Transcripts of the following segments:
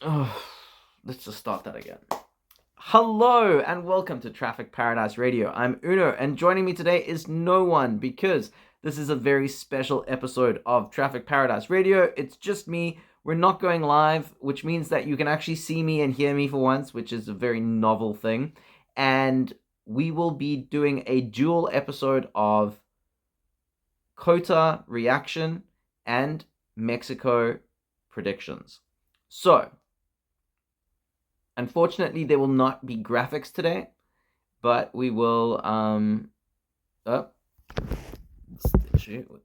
Oh, let's just start that again. Hello and welcome to Traffic Paradise Radio. I'm Uno, and joining me today is no one because this is a very special episode of Traffic Paradise Radio. It's just me. We're not going live, which means that you can actually see me and hear me for once, which is a very novel thing. And we will be doing a dual episode of COTA reaction and Mexico predictions. So, unfortunately, there will not be graphics today, but we will. Oh,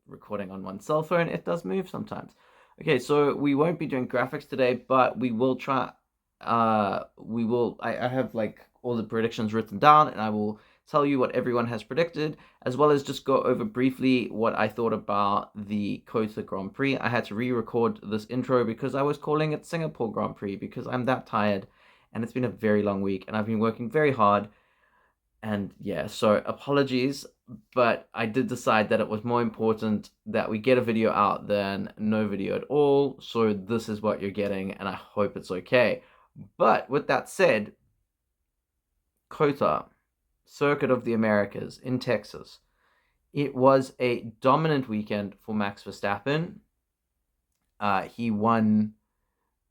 recording on one cell phone, it does move sometimes. Okay, so we won't be doing graphics today, but we will try. We will. I have like all the predictions written down, and I will tell you what everyone has predicted, as well as just go over briefly what I thought about the COTA Grand Prix. I had to re-record this intro because I was calling it Singapore Grand Prix because I'm that tired and it's been a very long week and I've been working very hard. And yeah, so apologies, but I did decide that it was more important that we get a video out than no video at all. So this is what you're getting, and I hope it's okay. But with that said, COTA, Circuit of the Americas in Texas. It was a dominant weekend for Max Verstappen. He won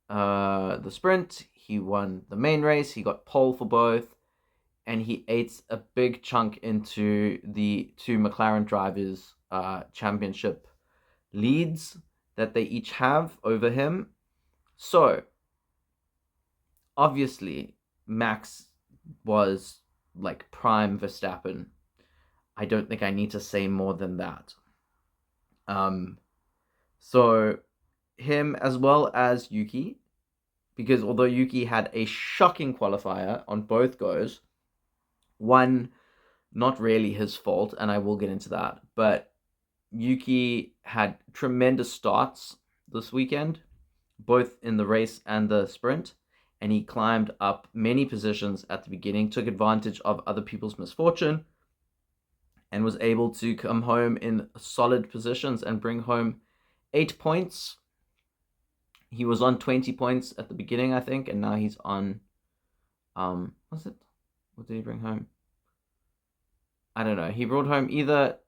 the sprint, he won the main race, he got pole for both, and he ate a big chunk into the two McLaren drivers' championship leads that they each have over him. So, obviously, Max was like prime Verstappen. I don't think I need to say more than that. So him as well as Yuki, because although Yuki had a shocking qualifier on both goes, one not really his fault, and I will get into that, but Yuki had tremendous starts this weekend, both in the race and the sprint, and he climbed up many positions at the beginning, took advantage of other people's misfortune, and was able to come home in solid positions and bring home 8 points. He was on 20 points at the beginning, I think, and now he's on, what's it? What did he bring home? I don't know. He brought home either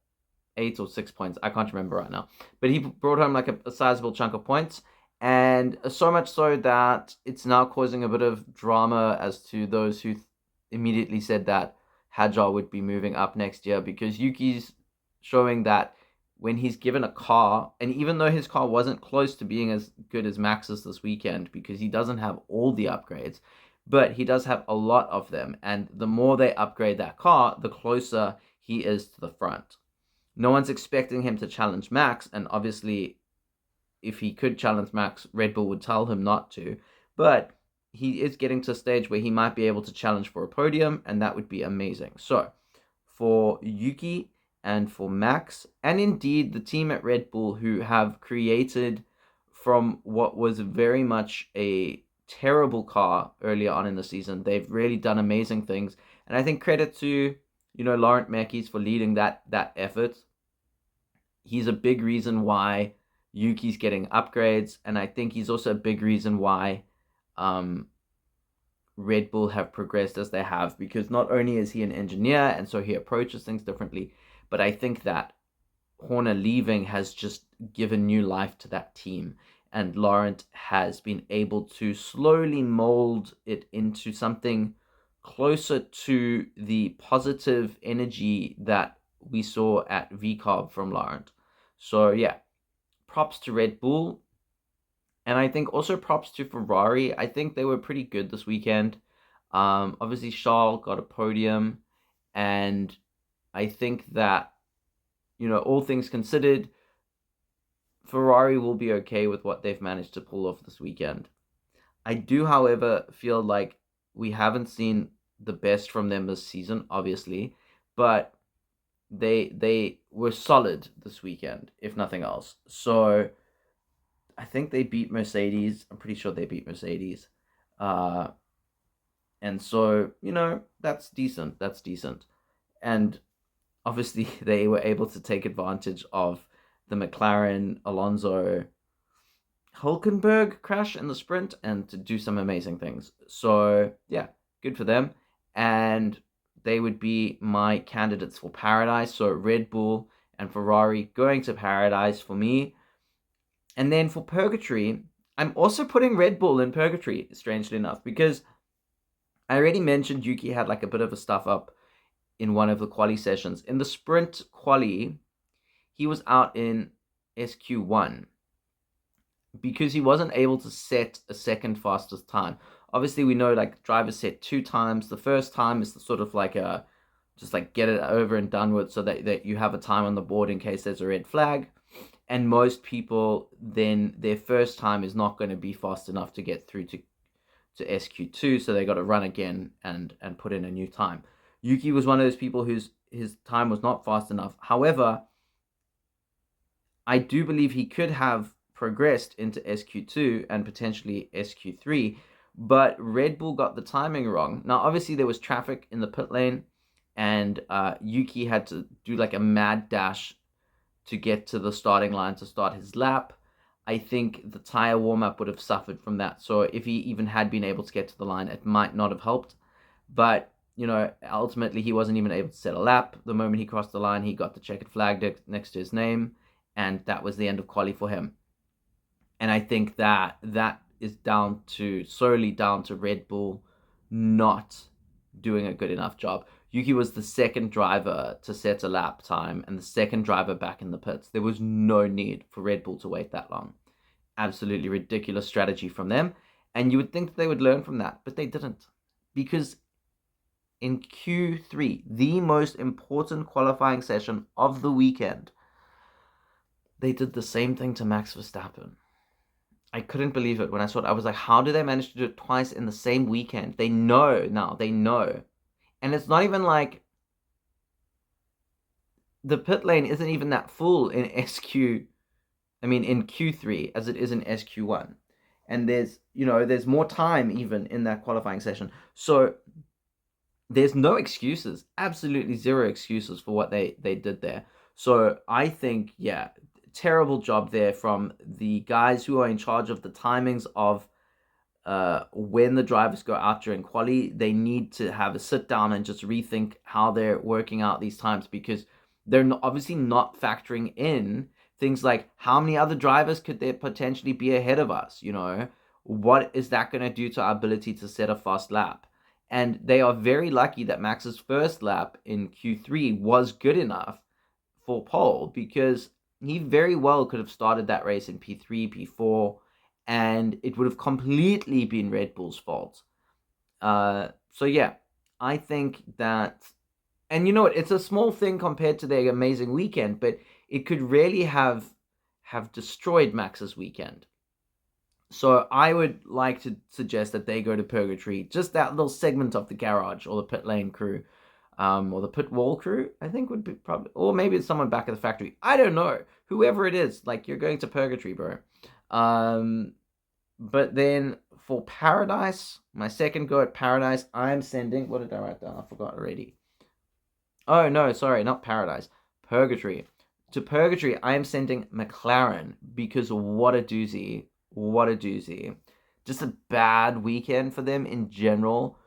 8 or 6 points. I can't remember right now. But he brought home like a sizable chunk of points. And so much so that it's now causing a bit of drama as to those who immediately said that Hadjar would be moving up next year, because Yuki's showing that when he's given a car, and even though his car wasn't close to being as good as Max's this weekend, because he doesn't have all the upgrades, but he does have a lot of them. And the more they upgrade that car, the closer he is to the front. No one's expecting him to challenge Max, and obviously, if he could challenge Max, Red Bull would tell him not to. But he is getting to a stage where he might be able to challenge for a podium, and that would be amazing. So, for Yuki and for Max, and indeed the team at Red Bull, who have created from what was very much a terrible car earlier on in the season, they've really done amazing things. And I think credit to, Laurent Mekies for leading that effort. He's a big reason why Yuki's getting upgrades, and I think he's also a big reason why Red Bull have progressed as they have, because not only is he an engineer and so he approaches things differently, but I think that Horner leaving has just given new life to that team, and Laurent has been able to slowly mold it into something closer to the positive energy that we saw at VCARB from Laurent. So yeah, props to Red Bull. And I think also props to Ferrari. I think they were pretty good this weekend. Obviously, Charles got a podium. And I think that, all things considered, Ferrari will be okay with what they've managed to pull off this weekend. I do, however, feel like we haven't seen the best from them this season, obviously. But they were solid this weekend, if nothing else. So I think they beat Mercedes. I'm pretty sure they beat Mercedes. And so, that's decent. That's decent. And obviously, they were able to take advantage of the McLaren Alonso Hulkenberg crash in the sprint and to do some amazing things. So, yeah, good for them. And they would be my candidates for paradise. So, Red Bull and Ferrari going to paradise for me. And then for purgatory, I'm also putting Red Bull in purgatory, strangely enough, because I already mentioned Yuki had like a bit of a stuff up in one of the quali sessions. In the sprint quali, he was out in SQ1 because he wasn't able to set a second fastest time. Obviously, we know like drivers set 2 times. The first time is sort of like a just like get it over and done with so that you have a time on the board in case there's a red flag. And most people, then their first time is not going to be fast enough to get through to SQ2, so they got to run again and put in a new time. Yuki was one of those people whose his time was not fast enough. However, I do believe he could have progressed into SQ2 and potentially SQ3, but Red Bull got the timing wrong. Now, obviously, there was traffic in the pit lane, and Yuki had to do like a mad dash to get to the starting line to start his lap. I think the tire warm-up would have suffered from that. So if he even had been able to get to the line, it might not have helped. But, ultimately he wasn't even able to set a lap. The moment he crossed the line, he got the checkered flag next to his name, and that was the end of quali for him. And I think that is solely down to Red Bull not doing a good enough job. Yuki was the second driver to set a lap time and the second driver back in the pits. There was no need for Red Bull to wait that long. Absolutely ridiculous strategy from them. And you would think that they would learn from that, but they didn't. Because in Q3, the most important qualifying session of the weekend, they did the same thing to Max Verstappen. I couldn't believe it when I saw it. I was like, how do they manage to do it twice in the same weekend? They know now. They know. And it's not even like the pit lane isn't even that full in in Q3 as it is in SQ1. And there's more time even in that qualifying session. So there's no excuses, absolutely zero excuses for what they did there. So I think, yeah, terrible job there from the guys who are in charge of the timings of when the drivers go out during quali. They need to have a sit down and just rethink how they're working out these times, because they're obviously not factoring in things like how many other drivers could there potentially be ahead of us. What is that going to do to our ability to set a fast lap? And they are very lucky that Max's first lap in Q3 was good enough for pole, because he very well could have started that race in P3, P4, and it would have completely been Red Bull's fault. So yeah, I think that, and you know what, it's a small thing compared to their amazing weekend, but it could really have destroyed Max's weekend. So I would like to suggest that they go to purgatory, just that little segment of the garage or the pit lane crew, or the pit wall crew, I think would be probably, or maybe it's someone back at the factory. I don't know. Whoever it is, like, you're going to purgatory, bro. But then for paradise, my second go at paradise, I'm sending, what did I write down? I forgot already. Oh no, sorry, not paradise. Purgatory. To purgatory, I am sending Mclaren, because what a doozy. What a doozy. Just a bad weekend for them in general.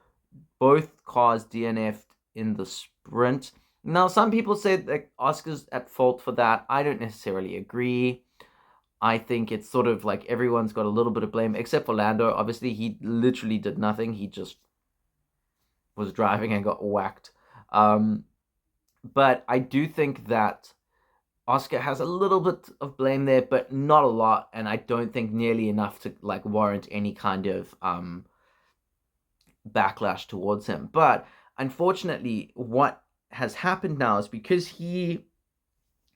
Both cars DNF'd in the sprint. Now, some people say that Oscar's at fault for that. I don't necessarily agree. I think it's sort of like everyone's got a little bit of blame, except for Lando. Obviously, he literally did nothing. He just was driving and got whacked. But I do think that Oscar has a little bit of blame there, but not a lot, and I don't think nearly enough to like warrant any kind of backlash towards him. But unfortunately, what has happened now is because he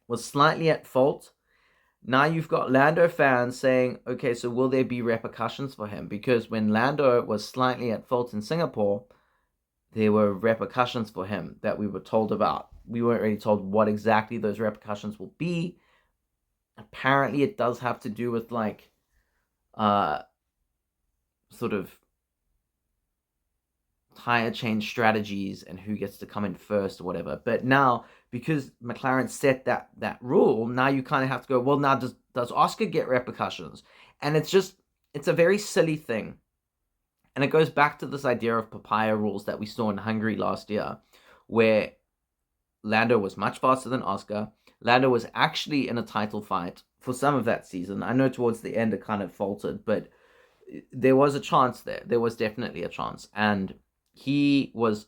was slightly at fault, now you've got Lando fans saying, okay, so will there be repercussions for him? Because when Lando was slightly at fault in Singapore, there were repercussions for him that we were told about. We weren't really told what exactly those repercussions will be. Apparently, it does have to do with like, sort of tire change strategies and who gets to come in first or whatever. But now, because McLaren set that rule, now you kind of have to go, well, now does Oscar get repercussions? And it's a very silly thing. And it goes back to this idea of papaya rules that we saw in Hungary last year, where Lando was much faster than Oscar. Lando was actually in a title fight for some of that season. I know towards the end it kind of faltered, but there was a chance there. There was definitely a chance. And he was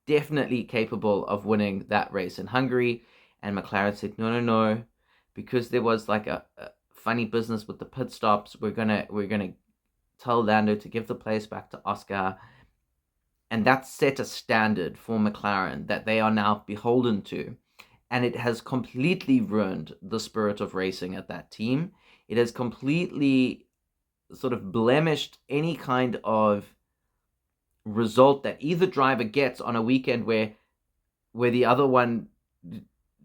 definitely capable of winning that race in Hungary. And McLaren said, no, because there was like a funny business with the pit stops. We're gonna tell Lando to give the place back to Oscar. And that set a standard for McLaren that they are now beholden to. And it has completely ruined the spirit of racing at that team. It has completely sort of blemished any kind of result that either driver gets on a weekend where the other one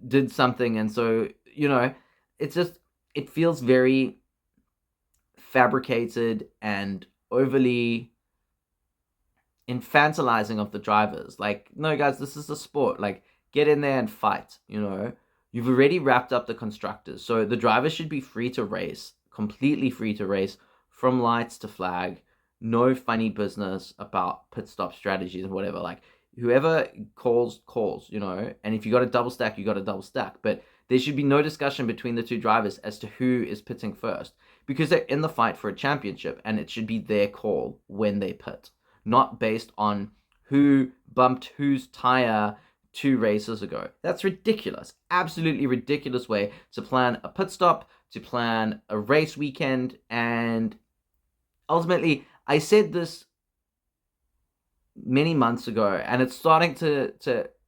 did something. And so, it feels very fabricated and overly infantilizing of the drivers. Like, no, guys, this is a sport. Like, get in there and fight. You've already wrapped up the constructors, so the drivers should be free to race, completely free to race from lights to flag. No funny business about pit stop strategies and whatever. Like, whoever calls, and if you got a double stack, you got a double stack. But there should be no discussion between the two drivers as to who is pitting first, because they're in the fight for a championship, and it should be their call when they pit, not based on who bumped whose tire 2 races ago. That's ridiculous. Absolutely ridiculous way to plan a pit stop, to plan a race weekend. And ultimately, I said this many months ago, and it's starting to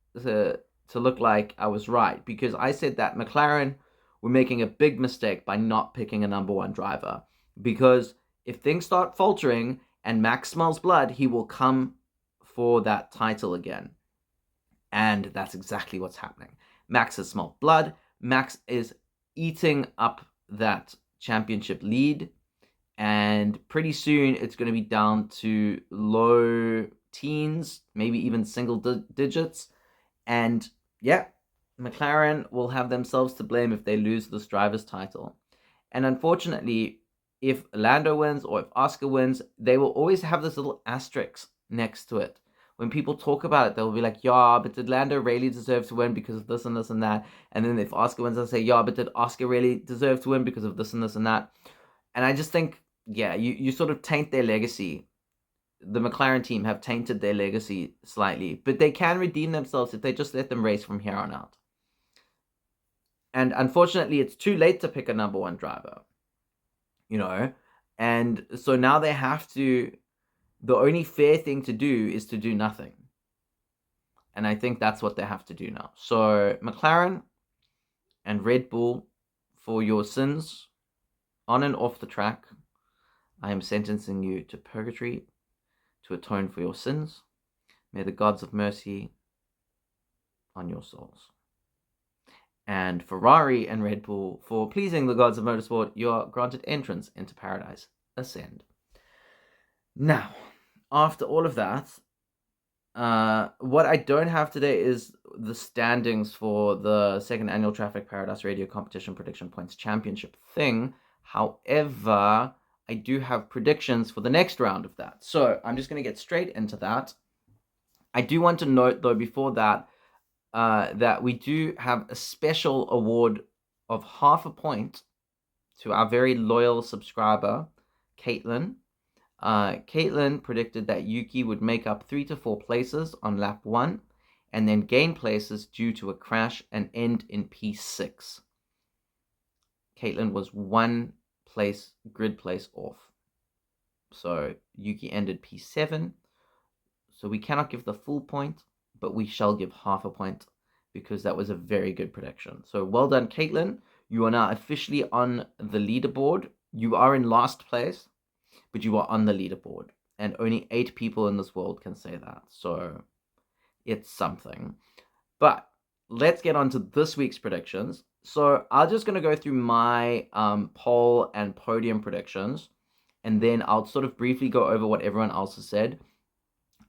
look like I was right, because I said that McLaren were making a big mistake by not picking a number 1 driver, because if things start faltering and Max smells blood, he will come for that title again. And that's exactly what's happening. Max has smelled blood. Max is eating up that championship lead. And pretty soon it's going to be down to low teens, maybe even single digits. And yeah, McLaren will have themselves to blame if they lose this driver's title. And unfortunately, if Lando wins or if Oscar wins, they will always have this little asterisk next to it. When people talk about it, they'll be like, yeah, but did Lando really deserve to win because of this and this and that? And then if Oscar wins, they'll say, yeah, but did Oscar really deserve to win because of this and this and that? And I just think, yeah, you sort of taint their legacy. The McLaren team have tainted their legacy slightly, but they can redeem themselves if they just let them race from here on out. And unfortunately, it's too late to pick a number 1 driver, and so now they have to, the only fair thing to do is to do nothing. And I think that's what they have to do now. So McLaren and Red Bull, for your sins on and off the track, I am sentencing you to purgatory to atone for your sins. May the gods of mercy on your souls. And Ferrari and Red Bull, for pleasing the gods of motorsport, you are granted entrance into paradise. Ascend. Now, after all of that, what I don't have today is the standings for the 2nd annual Traffic Paradise Radio Competition Prediction Points Championship thing. However, I do have predictions for the next round of that. So I'm just going to get straight into that. I do want to note, though, before that, that we do have a special award of half a point to our very loyal subscriber, Caitlin. Caitlin predicted that Yuki would make up 3 to 4 places on lap 1 and then gain places due to a crash and end in P6. Caitlin was 1 place, grid place off. So Yuki ended P7. So we cannot give the full point, but we shall give half a point because that was a very good prediction. So well done, Caitlin. You are now officially on the leaderboard. You are in last place, but you are on the leaderboard. And only 8 people in this world can say that. So it's something. But let's get on to this week's predictions. So I'm just going to go through my pole and podium predictions. And then I'll sort of briefly go over what everyone else has said.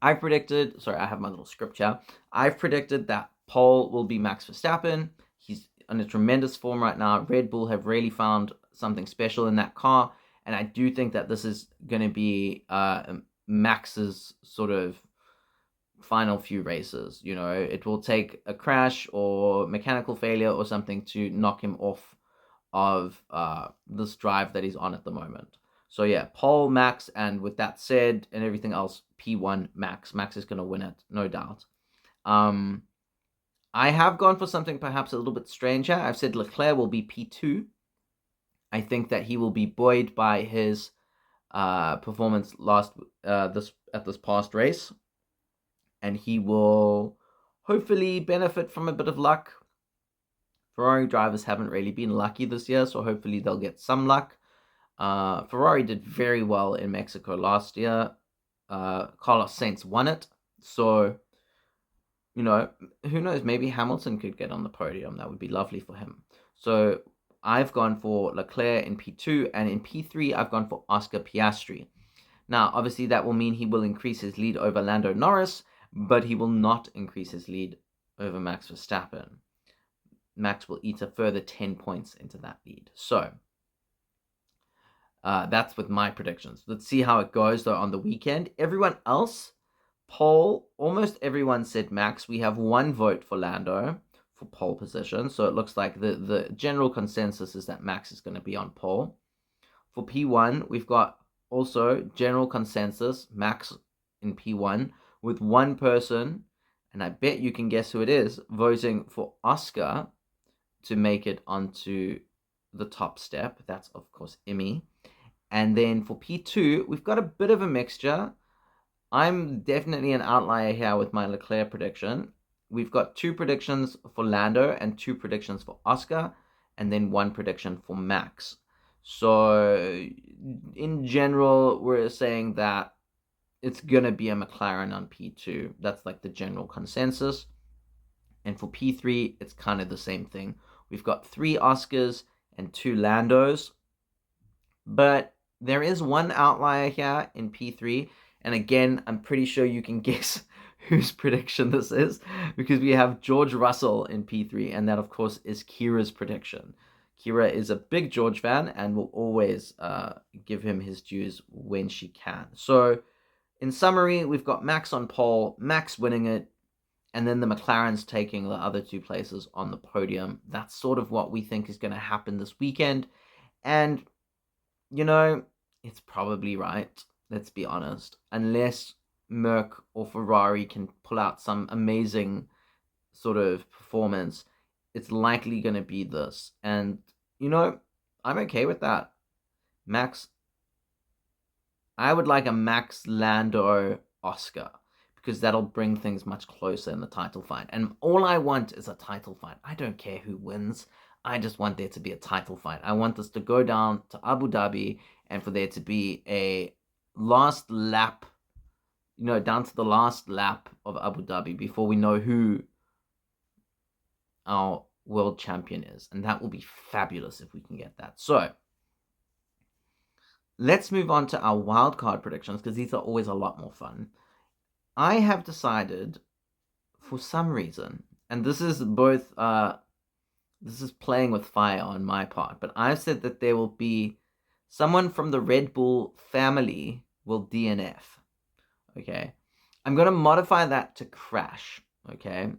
I have my little script here. I've predicted that pole will be Max Verstappen. He's on a tremendous form right now. Red Bull have really found something special in that car, and I do think that this is going to be Max's sort of final few races. You know, it will take a crash or mechanical failure or something to knock him off of this drive that he's on at the moment. So yeah, pole Max, and with that said and everything else, P1 Max. Max is going to win it, no doubt. I have gone for something perhaps a little bit stranger. I've said Leclerc will be P2. I think that he will be buoyed by his performance this past race, and he will hopefully benefit from a bit of luck. Ferrari drivers haven't really been lucky this year, so hopefully they'll get some luck. Ferrari did very well in Mexico last year. Carlos Sainz won it, so you know, who knows, maybe Hamilton could get on the podium. That would be lovely for him. So I've gone for Leclerc in P2, and in P3 I've gone for Oscar Piastri. Now obviously that will mean he will increase his lead over Lando Norris, but he will not increase his lead over Max Verstappen. Max will eat a further 10 points into that lead. So that's with my predictions. Let's see how it goes though on the weekend. Everyone else, pole, almost everyone said Max. We have one vote for Lando for pole position. So it looks like the general consensus is that Max is going to be on pole. For P1, we've got also general consensus, Max in P1, with one person, and I bet you can guess who it is, voting for Oscar to make it onto the top step. That's, of course, Immy. And then for P2, we've got a bit of a mixture. I'm definitely an outlier here with my Leclerc prediction. We've got 2 predictions for Lando and 2 predictions for Oscar, and then 1 prediction for Max. So, in general, we're saying that it's going to be a McLaren on P2. That's like the general consensus. And for P3, it's kind of the same thing. We've got 3 Oscars and 2 Landos. But there is one outlier here in P3. And again, I'm pretty sure you can guess whose prediction this is, because we have George Russell in P3. And that, of course, is Kira's prediction. Kira is a big George fan and will always give him his dues when she can. So, in summary, we've got Max on pole, Max winning it, and then the McLaren's taking the other 2 places on the podium. That's sort of what we think is going to happen this weekend. And, you know, it's probably right, let's be honest. Unless Merc or Ferrari can pull out some amazing sort of performance, it's likely going to be this. And, you know, I'm okay with that. Max, I would like a Max Lando Oscar, because that'll bring things much closer in the title fight. And all I want is a title fight. I don't care who wins. I just want there to be a title fight. I want this to go down to Abu Dhabi and for there to be a last lap, you know, down to the last lap of Abu Dhabi before we know who our world champion is. And that will be fabulous if we can get that. So, let's move on to our wildcard predictions, because these are always a lot more fun. I have decided, for some reason, and this is both, this is playing with fire on my part, but I've said that there will be someone from the Red Bull family will DNF, okay? I'm going to modify that to crash, okay?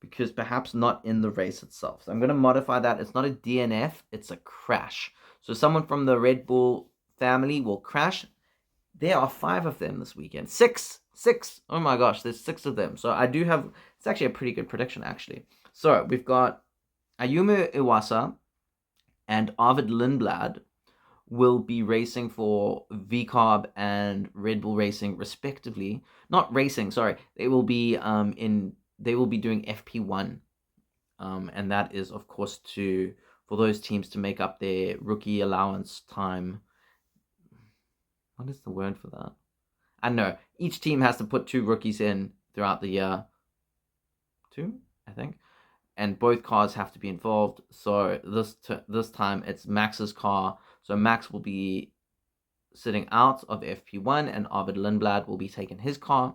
Because perhaps not in the race itself. So I'm going to modify that. It's not a DNF, it's a crash. So someone from the Red Bull family will crash. There are 5 of them this weekend. 6. Oh my gosh, there's 6 of them. So I do have, it's actually a pretty good prediction, actually. So we've got Ayumu Iwasa and Arvid Lindblad will be racing for VCarb and Red Bull Racing, respectively. Not racing, sorry. They will be doing FP1. And that is, of course, for those teams to make up their rookie allowance time. What is the word for that? I don't know. Each team has to put 2 rookies in throughout the year. 2, I think. And both cars have to be involved. So this time it's Max's car. So Max will be sitting out of FP1 and Arvid Lindblad will be taking his car.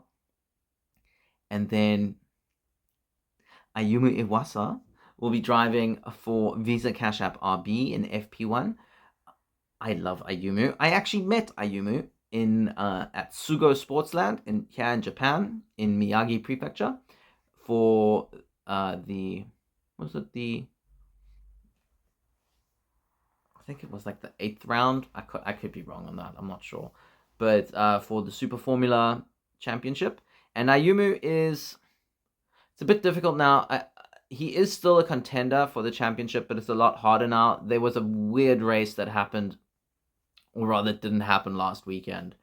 And then Ayumu Iwasa will be driving for Visa Cash App RB in FP1. I love Ayumu. I actually met Ayumu in at Sugo Sportsland here in Japan, in Miyagi Prefecture, for the I think it was like the 8th round. I could be wrong on that. I'm not sure, but for the Super Formula Championship. And Ayumu it's a bit difficult now. He is still a contender for the championship, but it's a lot harder now. There was a weird race that happened, or rather, it didn't happen last weekend,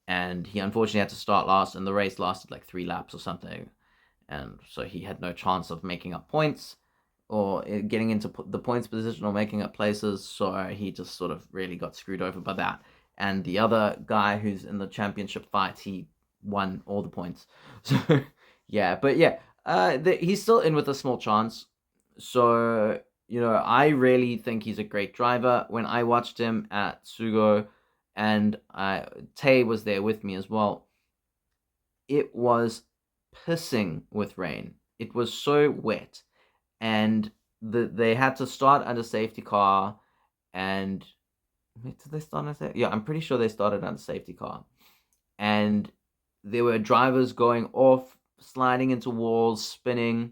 and he unfortunately had to start last, and the race lasted like 3 laps or something, and so he had no chance of making up points or getting into the points position or making up places, so he just sort of really got screwed over by that. And the other guy who's in the championship fight, he won all the points. So yeah, but yeah, he's still in with a small chance. So, I really think he's a great driver. When I watched him at Sugo, and Tay was there with me as well, it was pissing with rain. It was so wet, and they had to start under safety car. And did they start under safety? Yeah, I'm pretty sure they started under safety car, and there were drivers going off, sliding into walls, spinning,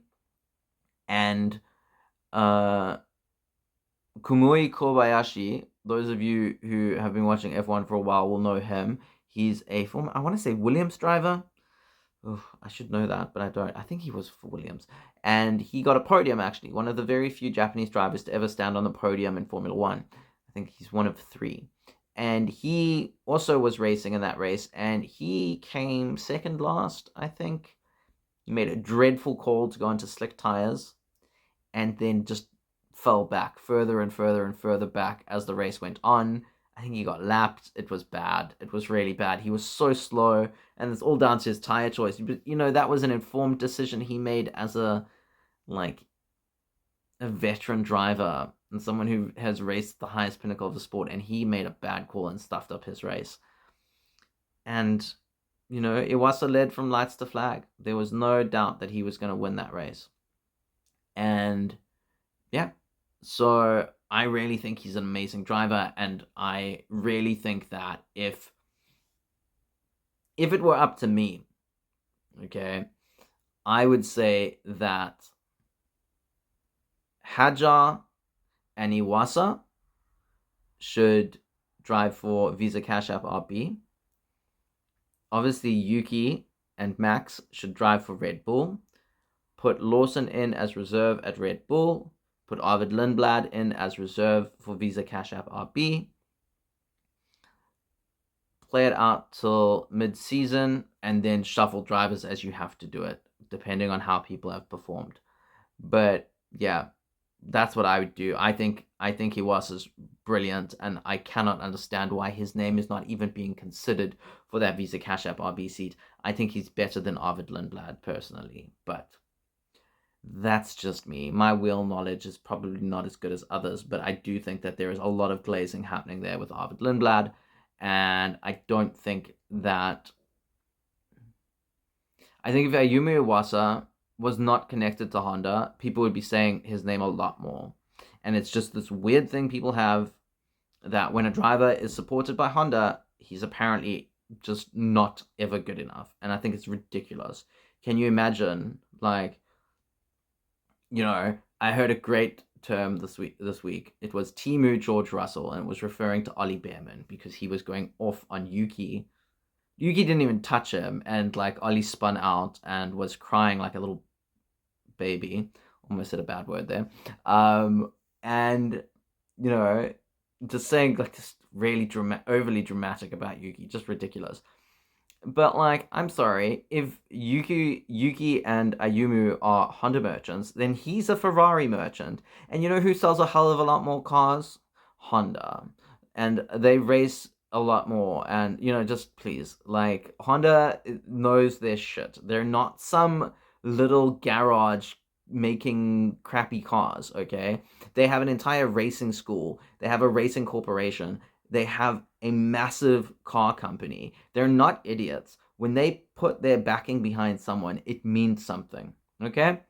and Kumui Kobayashi. Those of you who have been watching F1 for a while will know him. He's a former, I want to say, Williams driver. Oh, I should know that, but I don't. I think he was for Williams. And he got a podium, actually. One of the very few Japanese drivers to ever stand on the podium in Formula One. I think he's one of 3. And he also was racing in that race, and he came second last, I think. He made a dreadful call to go into slick tires, and then just fell back further and further and further back as the race went on. I think he got lapped. It was bad. It was really bad. He was so slow, and it's all down to his tire choice. But that was an informed decision he made as a veteran driver and someone who has raced the highest pinnacle of the sport, and he made a bad call and stuffed up his race. And Iwasa led from lights to flag. There was no doubt that he was going to win that race. And yeah, so I really think he's an amazing driver, and I really think that if it were up to me, okay, I would say that Hadjar and Iwasa should drive for Visa Cash App RB. Obviously, Yuki and Max should drive for Red Bull. Put Lawson in as reserve at Red Bull. Put Arvid Lindblad in as reserve for Visa Cash App RB. Play it out till mid-season, and then shuffle drivers as you have to do it, depending on how people have performed. But yeah, that's what I would do. I think Iwasa's brilliant, and I cannot understand why his name is not even being considered for that Visa Cash App RB seat. I think he's better than Arvid Lindblad personally, but that's just me. My wheel knowledge is probably not as good as others, but I do think that there is a lot of glazing happening there with Arvid Lindblad, and I think if Ayumu Iwasa was not connected to Honda, people would be saying his name a lot more. And it's just this weird thing people have, that when a driver is supported by Honda, he's apparently just not ever good enough. And I think it's ridiculous. Can you imagine, I heard a great term this week. It was Timu George Russell, and it was referring to Ollie Behrman because he was going off on Yuki. Yuki didn't even touch him, and Ollie spun out and was crying like a little baby. Almost said a bad word there. And just saying just really overly dramatic about Yuki, just ridiculous. But I'm sorry, if Yuki and Ayumu are Honda merchants, then he's a Ferrari merchant. And you know who sells a hell of a lot more cars? Honda. And they race a lot more. And just please, Honda knows their shit. They're not some little garage making crappy cars, okay? They have an entire racing school. They have a racing corporation. They have a massive car company. They're not idiots. when they put their backing behind someone, it means something. Okay?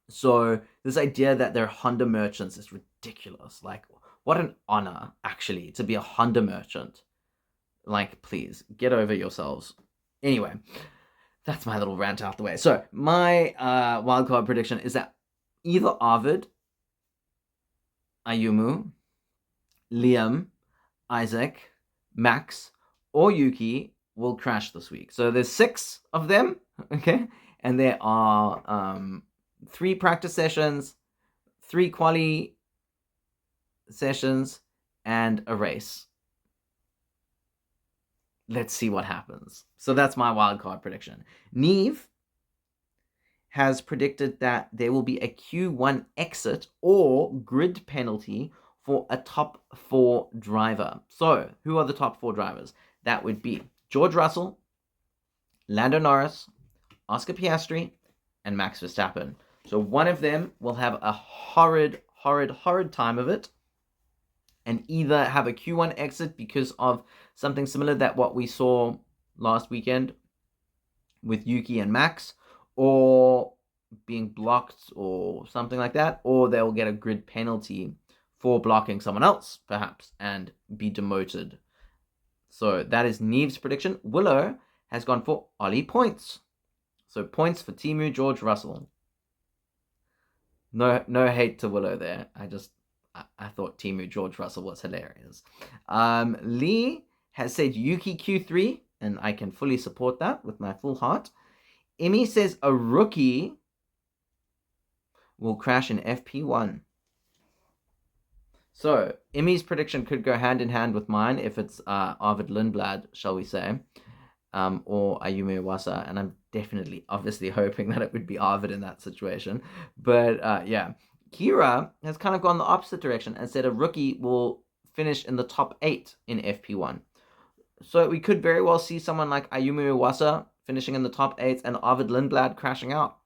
So this idea that they're Honda merchants is ridiculous. Like, what an honor, actually, to be a Honda merchant. Like, please, get over yourselves. Anyway, that's my little rant out the way. So, my wildcard prediction is that either Arvid, Ayumu, Liam, Isaac, Max, or Yuki will crash this week. So there's 6 of them, okay? And there are 3 practice sessions, 3 quali sessions, and a race. Let's see what happens. So that's my wildcard prediction. Neve has predicted that there will be a Q1 exit or grid penalty for a top 4 driver. So, who are the top 4 drivers? That would be George Russell, Lando Norris, Oscar Piastri, and Max Verstappen. So one of them will have a horrid time of it and either have a Q1 exit because of something similar that what we saw last weekend with Yuki and Max, or being blocked or something like that, or they'll get a grid penalty for blocking someone else, perhaps, and be demoted. So that is Neve's prediction. Willow has gone for Ollie points. So points for Timu George Russell. No hate to Willow there. I thought Timu George Russell was hilarious. Lee has said Yuki Q3, and I can fully support that with my full heart. Immy says a rookie will crash in FP1. So, Immy's prediction could go hand in hand with mine if it's Arvid Lindblad, shall we say, or Ayumu Iwasa, and I'm definitely, obviously, hoping that it would be Arvid in that situation. But, yeah. Kira has kind of gone the opposite direction and said a rookie will finish in the top 8 in FP1. So we could very well see someone like Ayumu Iwasa finishing in the top 8 and Arvid Lindblad crashing out.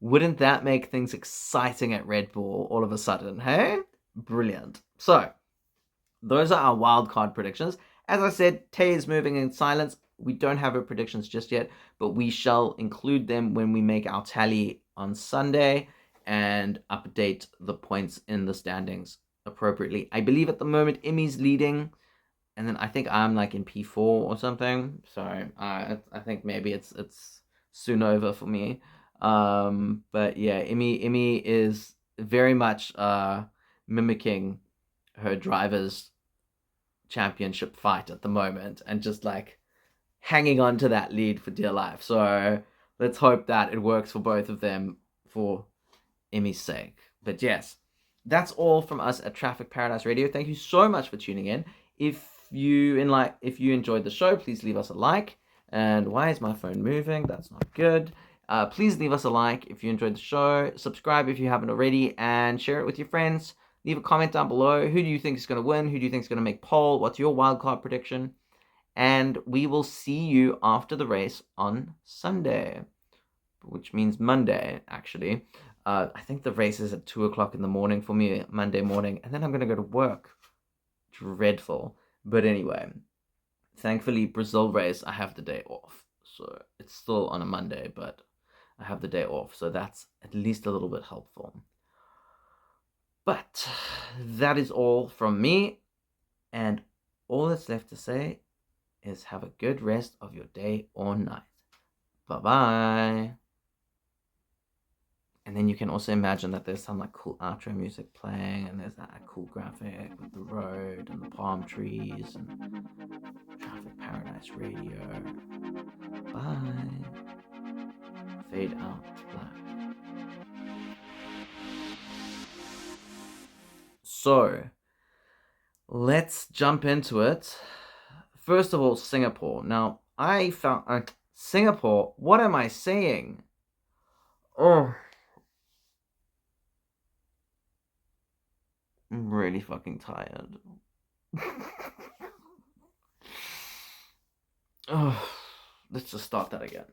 Wouldn't that make things exciting at Red Bull all of a sudden, hey? Brilliant. So, those are our wildcard predictions. As I said, Tay is moving in silence. We don't have her predictions just yet, but we shall include them when we make our tally on Sunday and update the points in the standings appropriately. I believe at the moment Immy's leading, and then I think I'm like in P4 or something. So I think maybe it's soon over for me. But yeah, Immy is very much mimicking her driver's championship fight at the moment and just like hanging on to that lead for dear life. So let's hope that it works for both of them for Immy's sake. But yes, that's all from us at Traffic Paradise Radio. Thank you so much for tuning in. If you enjoyed the show, please leave us a like. And why is my phone moving? That's not good. Please leave us a like if you enjoyed the show. Subscribe if you haven't already, and share it with your friends. Leave a comment down below. Who do you think is going to win? Who do you think is going to make pole? What's your wildcard prediction? And we will see you after the race on Sunday, which means Monday, actually. I think the race is at 2 o'clock in the morning for me, Monday morning, and then I'm going to go to work. Dreadful. But anyway, thankfully, Brazil race, I have the day off. So it's still on a Monday, but I have the day off. So that's at least a little bit helpful. But that is all from me. And all that's left to say is have a good rest of your day or night. Bye-bye. And then you can also imagine that there's some like cool outro music playing, and there's that cool graphic with the road and the palm trees and Traffic Paradise Radio. Bye. Fade out black. So, let's jump into it. First of all, Singapore. Now, I found Singapore. What am I saying? Oh. I'm really fucking tired. Oh, let's just start that again.